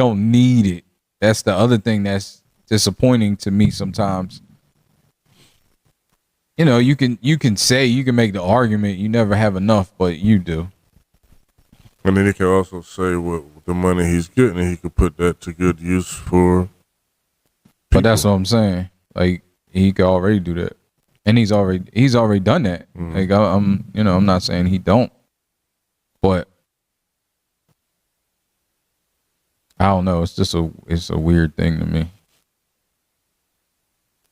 don't need it. That's the other thing that's disappointing to me sometimes. You know, you can make the argument you never have enough, but you do. And then he can also say what the money he's getting, he could put that to good use for people. But that's what I'm saying. Like, he could already do that, and he's already done that. Like, I'm not saying he don't, but I don't know. It's just it's a weird thing to me.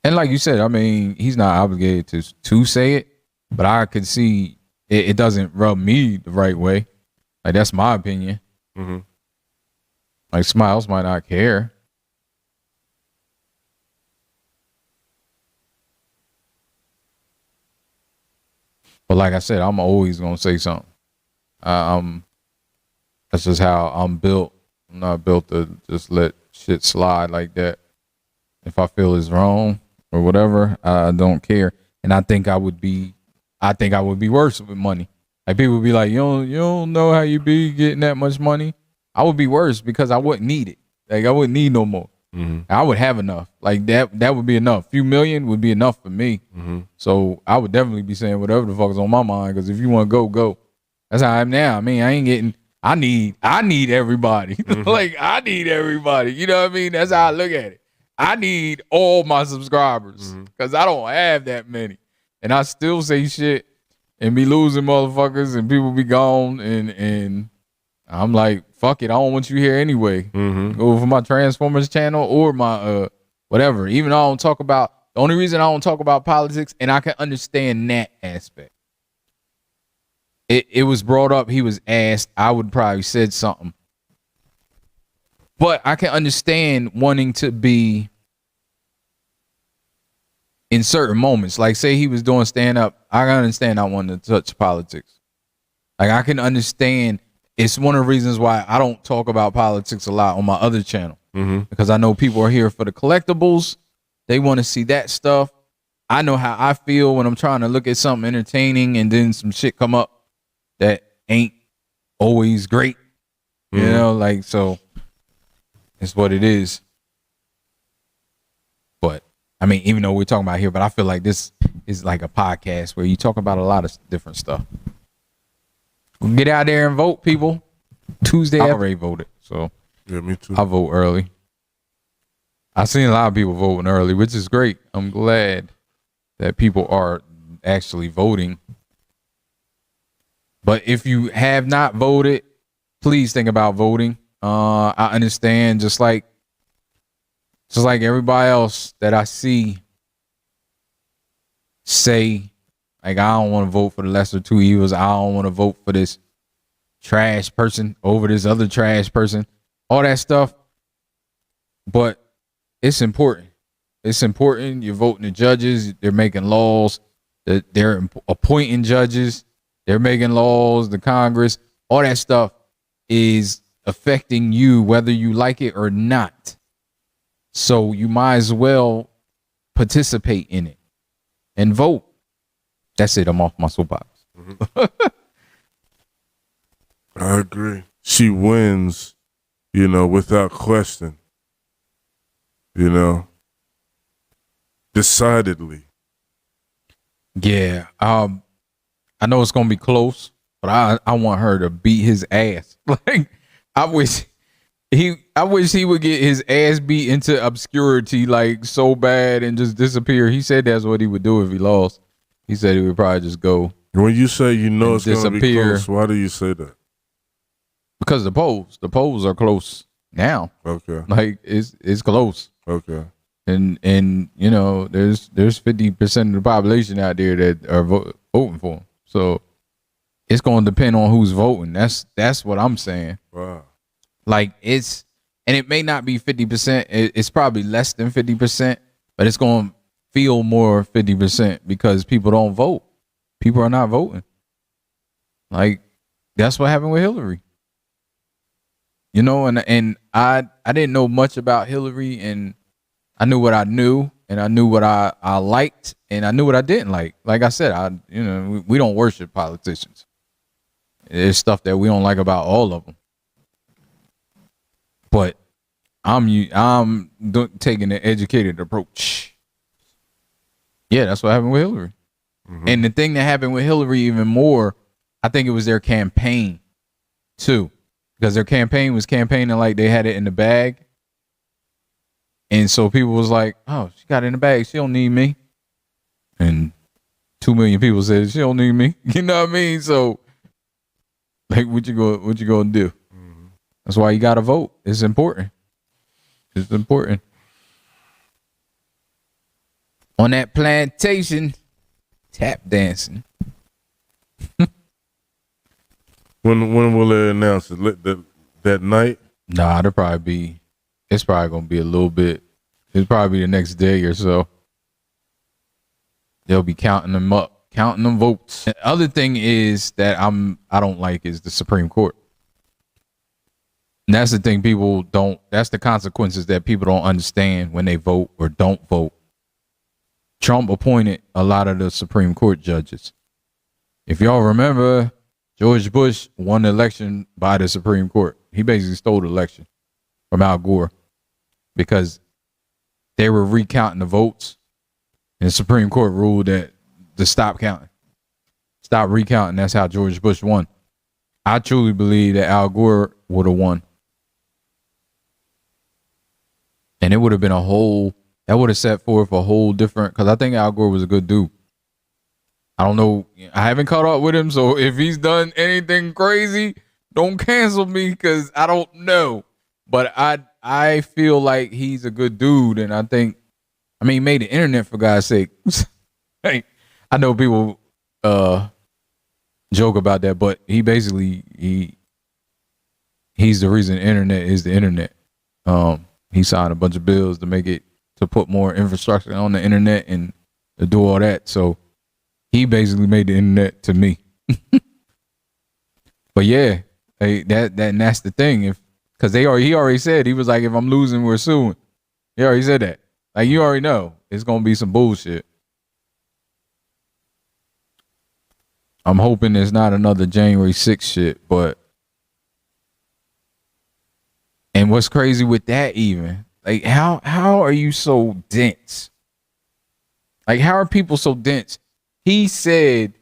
And like you said, I mean, he's not obligated to say it, but I could see it doesn't rub me the right way. Like, that's my opinion. Mm-hmm. Like, somebody else might not care. But like I said, I'm always gonna say something. That's just how I'm built. I'm not built to just let shit slide like that. If I feel it's wrong or whatever, I don't care. And I think I would be worse with money. Like, people would be like, you don't know how you be getting that much money. I would be worse because I wouldn't need it. Like, I wouldn't need no more. Mm-hmm. I would have enough. Like, that would be enough. A few million would be enough for me. Mm-hmm. So I would definitely be saying whatever the fuck is on my mind. Because if you want to go, go. That's how I am now. I mean, I need everybody. Mm-hmm. Like, I need everybody. You know what I mean? That's how I look at it. I need all my subscribers because I don't have that many. And I still say shit and be losing motherfuckers and people be gone. And I'm like, fuck it. I don't want you here anyway. Mm-hmm. Go for my Transformers channel or my whatever. Even though I don't talk about, the only reason I don't talk about politics, and I can understand that aspect. It was brought up. He was asked. I would probably said something. But I can understand wanting to be in certain moments. Like, say he was doing stand-up. I can understand not wanting to touch politics. Like, I can understand. It's one of the reasons why I don't talk about politics a lot on my other channel. Mm-hmm. Because I know people are here for the collectibles. They want to see that stuff. I know how I feel when I'm trying to look at something entertaining and then some shit come up that ain't always great. You know, like, so it's what it is. But I mean, even though we're talking about here, but I feel like this is like a podcast where you talk about a lot of different stuff. Get out there and vote, people. Tuesday, I already voted, so yeah, me too. I vote early. I've seen a lot of people voting early, which is great. I'm glad that people are actually voting. But if you have not voted, please think about voting. I understand, just like everybody else that I see say, like, I don't want to vote for the lesser two evils. I don't want to vote for this trash person over this other trash person. All that stuff. But it's important. It's important. You're voting the judges. They're making laws. They're appointing judges. They're making laws. The Congress. All that stuff is affecting you whether you like it or not. So you might as well participate in it and vote. That's it. I'm off my soapbox. I agree. She wins, without question. Decidedly. Yeah. I know it's gonna be close, but I want her to beat his ass. Like, I wish he would get his ass beat into obscurity, like, so bad and just disappear. He said that's what he would do if he lost. He said he would probably just go. When you say it's going to be close, why do you say that? Because the polls are close now. Okay. Like, it's close. Okay. And there's 50% of the population out there that are voting for him. So it's going to depend on who's voting. That's what I'm saying. Wow. Like, and it may not be 50%. It's probably less than 50%, but it's going to feel more 50% because people don't vote. People are not voting. Like, that's what happened with Hillary. And I didn't know much about Hillary, and I knew what I knew, and I knew what I liked, and I knew what I didn't like. Like I said, we don't worship politicians. There's stuff that we don't like about all of them. But I'm taking the educated approach. Yeah, that's what happened with Hillary. Mm-hmm. And the thing that happened with Hillary even more, I think it was their campaign too, because their campaign was campaigning like they had it in the bag. And so people was like, oh, she got it in the bag. She don't need me. And 2 million people said she don't need me. You know what I mean? So like, what you gonna do? Mm-hmm. That's why you gotta vote. It's important. It's important. On that plantation, tap dancing. When will they announce it? That night? Nah, it's probably gonna be a little bit. It's probably the next day or so. They'll be counting them up, counting them votes. The other thing is that I don't like is the Supreme Court. And that's the thing that's the consequences that people don't understand when they vote or don't vote. Trump appointed a lot of the Supreme Court judges. If y'all remember, George Bush won the election by the Supreme Court. He basically stole the election from Al Gore because they were recounting the votes, and the Supreme Court ruled that to stop counting, stop recounting. That's how George Bush won. I truly believe that Al Gore would have won. And it would have been that would have set forth a whole different, because I think Al Gore was a good dude. I don't know. I haven't caught up with him. So if he's done anything crazy, don't cancel me because I don't know. But I feel like he's a good dude. And he made the internet, for God's sake. Hey, I know people joke about that, but he basically, he's the reason the internet is the internet. He signed a bunch of bills to put more infrastructure on the internet and to do all that. So he basically made the internet to me. But yeah, that's the thing. Because he already said, he was like, if I'm losing, we're suing. He already said that. Like, you already know it's gonna be some bullshit. I'm hoping it's not another January 6th shit, but. And what's crazy with that, even, like, how are you so dense? Like, how are people so dense? He said,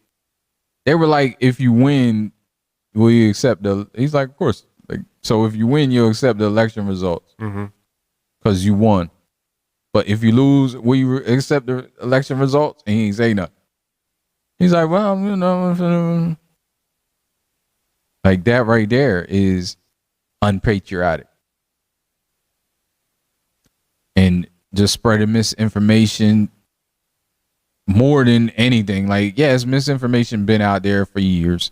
they were like, if you win, will you accept he's like, of course. Like, so if you win, you'll accept the election results because you won. But if you lose, will you accept the election results? And he ain't say nothing. He's like, well, like, that right there is unpatriotic. And just spreading misinformation more than anything. Like, yes, misinformation been out there for years,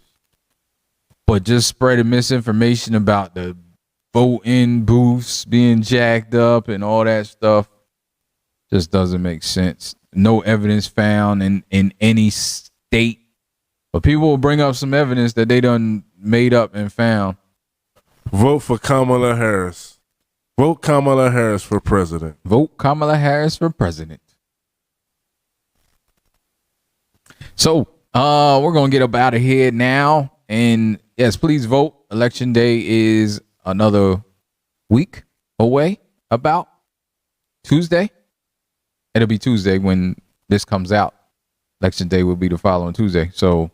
but just spreading misinformation about the voting booths being jacked up and all that stuff just doesn't make sense. No evidence found in any state, but people will bring up some evidence that they done made up and found. Vote for Kamala Harris. Vote Kamala Harris for president. Vote Kamala Harris for president. So, we're going to get up out of here now. And yes, please vote. Election day is another week away, about Tuesday. It'll be Tuesday when this comes out. Election day will be the following Tuesday. So,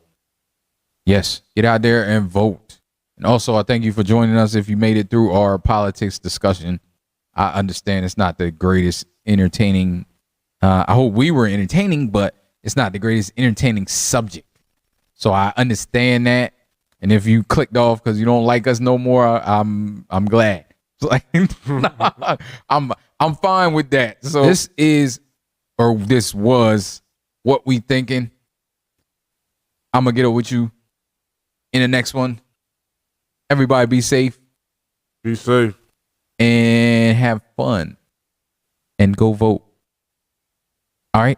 yes, get out there and vote. And also, I thank you for joining us. If you made it through our politics discussion, I understand it's not the greatest entertaining. I hope we were entertaining, but it's not the greatest entertaining subject. So I understand that. And if you clicked off because you don't like us no more, I'm glad. Like, I'm fine with that. So this was What We Thinking. I'm gonna get up with you in the next one. Everybody be safe. Be safe. And have fun. And go vote. All right.